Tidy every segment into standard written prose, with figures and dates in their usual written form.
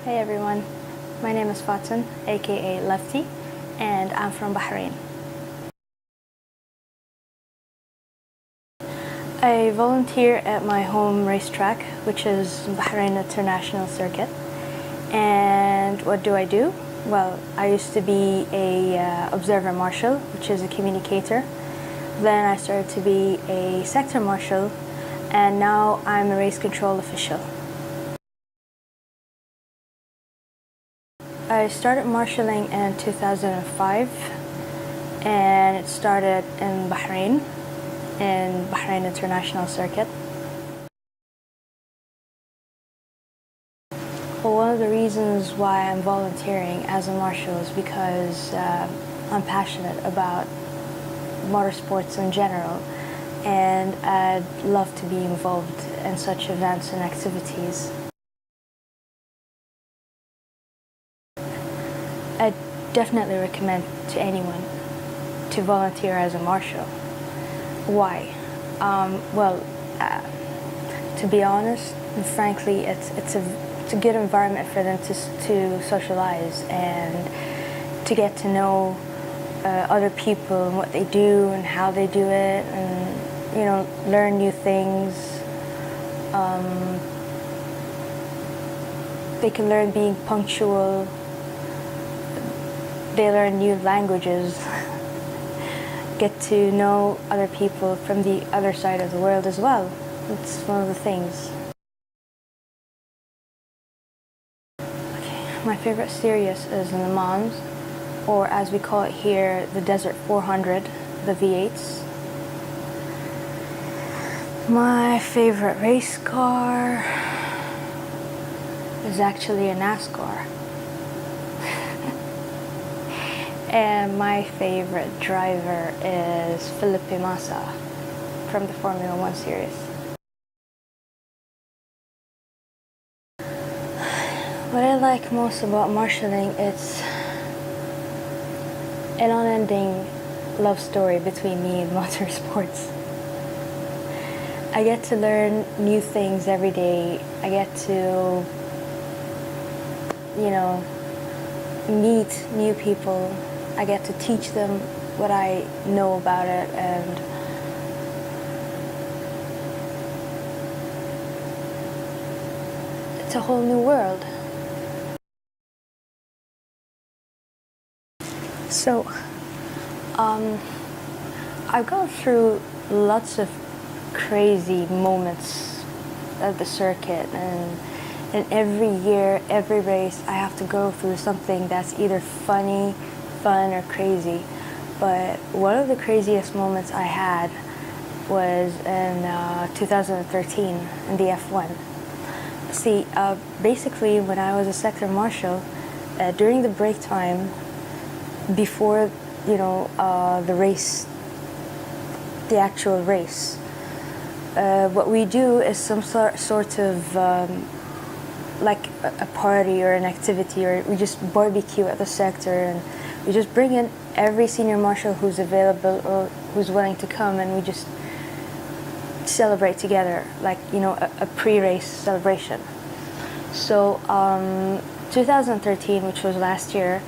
Hey everyone, my name is Faten, aka Lefty, and I'm from Bahrain. I volunteer at my home racetrack, which is Bahrain International Circuit. And what do I do? Well, I used to be a observer marshal, which is a communicator. Then I started to be a sector marshal, and now I'm a race control official. I started marshalling in 2005, and it started in Bahrain International Circuit. Well, one of the reasons why I'm volunteering as a marshal is because I'm passionate about motorsports in general, and I'd love to be involved in such events and activities. I definitely recommend to anyone to volunteer as a marshal. Why? To be honest and frankly, it's a good environment for them to socialize and to get to know other people and what they do and how they do it, and learn new things. They can learn being punctual. They learn new languages, get to know other people from the other side of the world as well. It's one of the things. Okay, my favorite series is Le Mans, or as we call it here, the Desert 400, the V8s. My favorite race car is actually a NASCAR. And my favorite driver is Felipe Massa from the Formula One series. What I like most about marshalling, it's an unending love story between me and motorsports. I get to learn new things every day. I get to, meet new people. I get to teach them what I know about it, and it's a whole new world. So, I've gone through lots of crazy moments at the circuit, and every year, every race, I have to go through something that's either funny, fun, or crazy. But one of the craziest moments I had was in 2013 in the F1. See, basically when I was a sector marshal, during the break time, before the race, the actual race, what we do is some sort of like a party or an activity, or we just barbecue at the sector, and we just bring in every senior marshal who's available or who's willing to come, and we just celebrate together, like a pre-race celebration. So 2013, which was last year,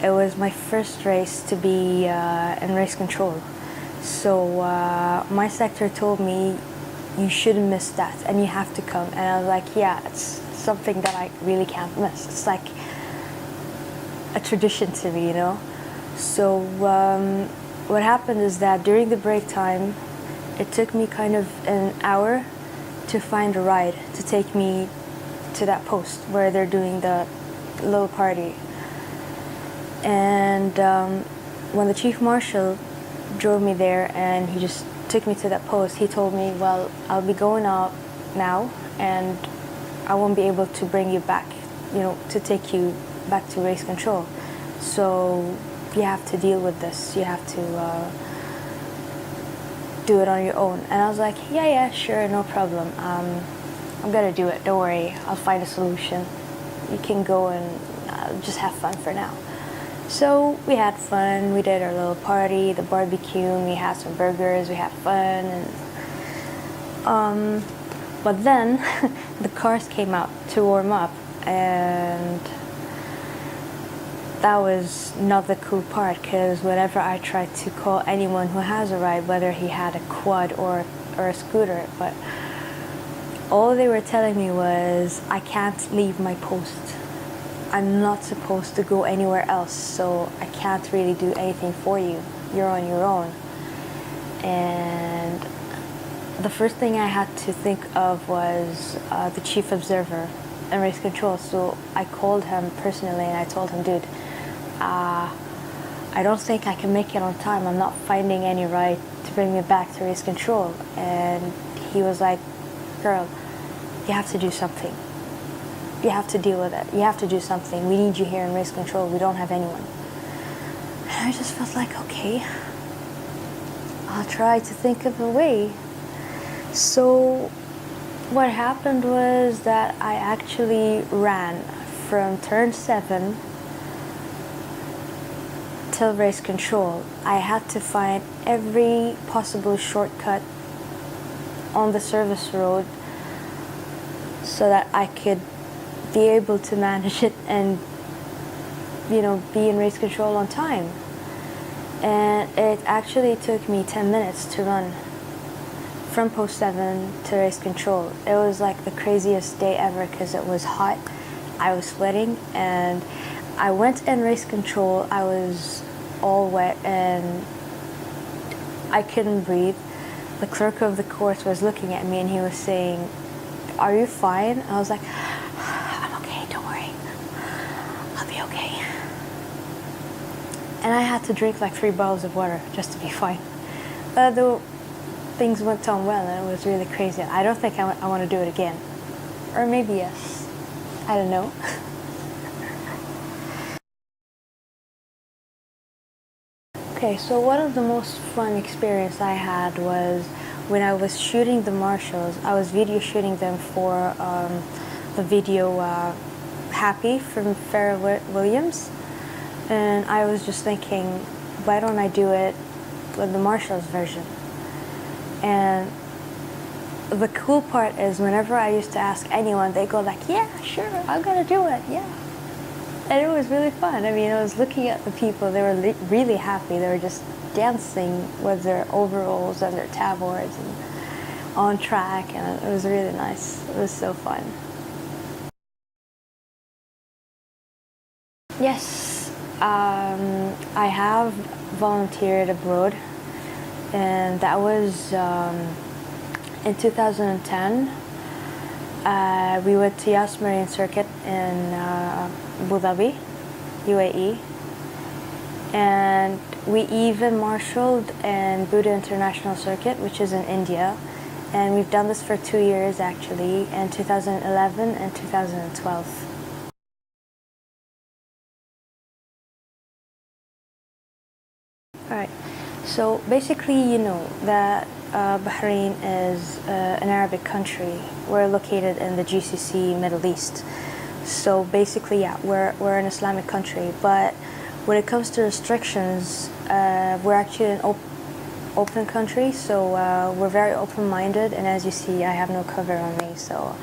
it was my first race to be in race control. So my sector told me, you shouldn't miss that and you have to come, and I was like, yeah, it's something that I really can't miss. It's like a tradition to me, So what happened is that during the break time, it took me kind of an hour to find a ride to take me to that post where they're doing the little party. And when the chief marshal drove me there and he just took me to that post, he told me, well, I'll be going out now and I won't be able to bring you back, to take you back to race control. So you have to deal with this. You have to do it on your own. And I was like, yeah, sure, no problem. I'm gonna do it, don't worry. I'll find a solution. You can go and just have fun for now. So we had fun. We did our little party, the barbecue, and we had some burgers. We had fun, and but then the cars came out to warm up, and that was not the cool part, because whenever I tried to call anyone who has a ride, whether he had a quad or a scooter, but all they were telling me was, I can't leave my post. I'm not supposed to go anywhere else, so I can't really do anything for you. You're on your own. And the first thing I had to think of was the chief observer and race control. So I called him personally and I told him, dude, I don't think I can make it on time. I'm not finding any ride to bring me back to race control. And he was like, girl, you have to do something. You have to deal with it. You have to do something. We need you here in race control. We don't have anyone. And I just felt like, okay, I'll try to think of a way. So what happened was that I actually ran from turn 7 till race control. I had to find every possible shortcut on the service road so that I could be able to manage it and, you know, be in race control on time. And it actually took me 10 minutes to run from post 7 to race control. It was like the craziest day ever because it was hot, I was sweating, and I went in race control. I was all wet and I couldn't breathe. The clerk of the course was looking at me and he was saying, are you fine? I was like, I'm okay, don't worry, I'll be okay. And I had to drink like 3 bottles of water just to be fine. Though things went on well and it was really crazy. I don't think I want to do it again. Or maybe yes. I don't know. Okay, so one of the most fun experience I had was when I was shooting the Marshals. I was video shooting them for the video Happy from Pharrell Williams. And I was just thinking, why don't I do it with the Marshals version? And the cool part is whenever I used to ask anyone, they go like, yeah, sure, I'm gonna do it, yeah. And it was really fun. I mean, I was looking at the people, they were really happy. They were just dancing with their overalls and their tabboards and on track, and it was really nice. It was so fun. Yes, I have volunteered abroad, and that was in 2010. We went to Bahrain Circuit in Abu Dhabi, UAE, and we even marshaled in Bahrain International Circuit, which is in India, and we've done this for 2 years actually, in 2011 and 2012. Alright, so basically you know that Bahrain is an Arabic country. We're located in the GCC Middle East. So basically, yeah, we're an Islamic country, but when it comes to restrictions, we're actually an open country, so we're very open-minded, and as you see, I have no cover on me, so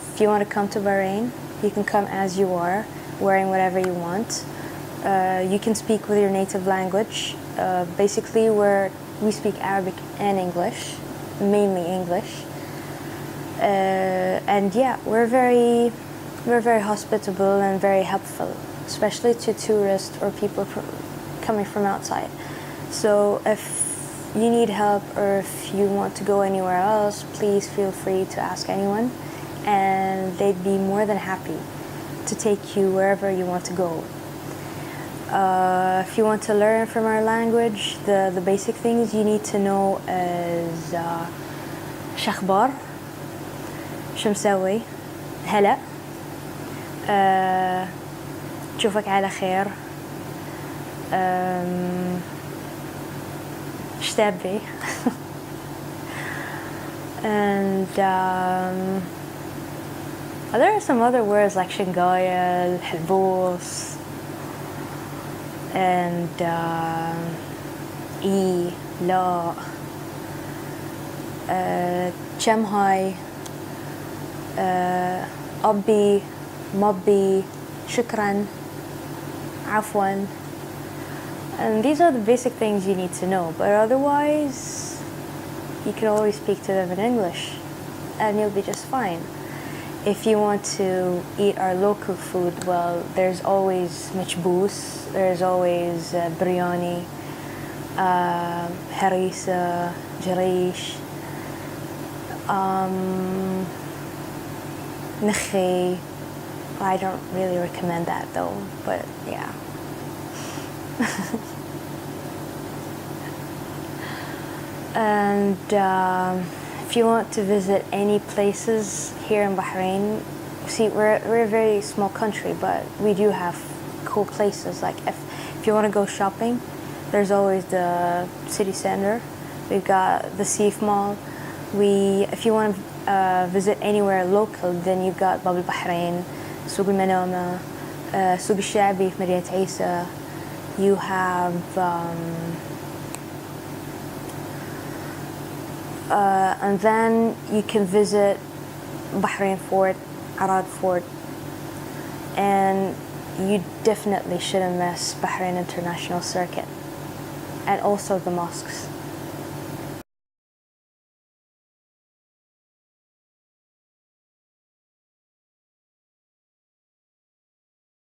if you want to come to Bahrain, you can come as you are, wearing whatever you want. You can speak with your native language. Basically, we speak Arabic and English, mainly English. And yeah, we're very hospitable and very helpful, especially to tourists or people coming from outside. So if you need help or if you want to go anywhere else, please feel free to ask anyone, and they'd be more than happy to take you wherever you want to go. If you want to learn from our language, the basic things you need to know is شخبار, شو مسوي, هلا, تشوفك على خير, شتابي. And there are some other words like شنقايل, الحلبوس, and لا, كم هاي, أبي مبي شكرا عفوا. And these are the basic things you need to know, but otherwise you can always speak to them in English and you'll be just fine. If you want to eat our local food, well, there's always مجبوس, there's always biryani, harissa, jarish, nakhi. I don't really recommend that though, but yeah. And if you want to visit any places here in Bahrain, see, we're a very small country, but we do have cool places. Like if you want to go shopping, there's always the city center. We've got the Seif Mall. If you want to visit anywhere local, then you've got Bab al-Bahrain, Souq al-Manama, Souq al-Shabi في مدينة عيسى. You have and then you can visit Bahrain Fort, Arad Fort, and you definitely shouldn't miss Bahrain International Circuit, and also the mosques.